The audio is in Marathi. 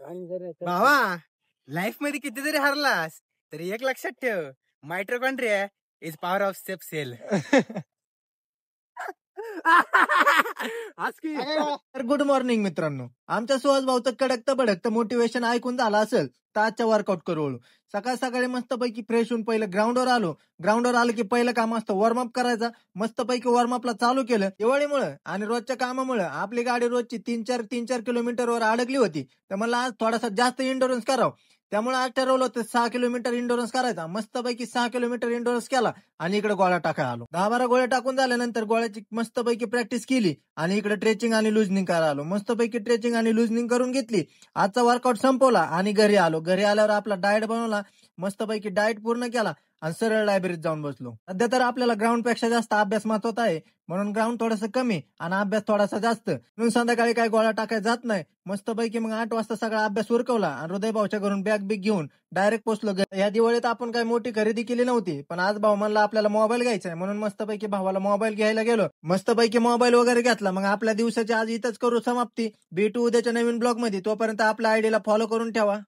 भावा, लाईफ मध्ये किती जरी हरलास तरी एक लक्षात ठेव, mitochondria is power of safe cell. तर गुड मॉर्निंग मित्रांनो. आमच्या सुहास भाऊचं कडकतं बडकतं मोटिवेशन ऐकून झालं असेल तर आजच्या वर्कआउट करू वळू. सकाळ सकाळी मस्तपैकी फ्रेश होऊन पहिलं ग्राउंडवर आलो. ग्राउंडवर आलो की पहिलं काम असतं वॉर्मअप करायचा. मस्तपैकी वॉर्मअपला चालू केलं. दिवाळीमुळे आणि रोजच्या कामामुळे आपली गाडी रोजची 3-4 किलोमीटरवर अडकली होती. तर मला आज थोडासा जास्त इंडोरन्स करावं. त्यामुळे आज ठरवलं होतं 6 किलोमीटर इंडोरन्स करायचा. मस्तपैकी 6 किलोमीटर इंडोरन्स केला आणि इकडे गोळा टाकायला आलो. 10-12 गोळ्या टाकून झाल्यानंतर गोळ्याची मस्तपैकी प्रॅक्टिस केली आणि इकडे ट्रेचिंग आणि लुजनिंग करायला आलो. मस्तपैकी ट्रेचिंग आणि लुजनिंग करून घेतली. आजचा वर्कआउट संपवला आणि घरी आलो. घरी आल्यावर आपला डाएट बनवला. मस्तपैकी डाएट पूर्ण केला आणि सरळ लायब्ररीत जाऊन बसलो. सध्या तर आपल्याला ग्राउंड पेक्षा जास्त अभ्यास महत्वाचा आहे, म्हणून ग्राउंड थोडंसं कमी आणि अभ्यास थोडासा जास्त. म्हणून संध्याकाळी काही गोळा टाकायला जात नाही. मस्तपैकी मग 8 वाजता सगळा अभ्यास उरकवला आणि हृदय भाऊच्या घरून बॅग बिग घेऊन डायरेक्ट पोहोचलो. या दिवाळीत आपण काही मोठी खरेदी केली नव्हती, पण आज भाऊ म्हणला आपल्याला मोबाईल घ्यायचा आहे, म्हणून मस्तपैकी भावाला मोबाईल घ्यायला गेलो. मस्तपैकी मोबाईल वगैरे घेतला. मग आपल्या दिवसाची आज इथंच करू समाप्ती. भेटू उद्याच्या नवीन ब्लॉग मध्ये. तोपर्यंत आपल्या आयडीला फॉलो करून ठेवा.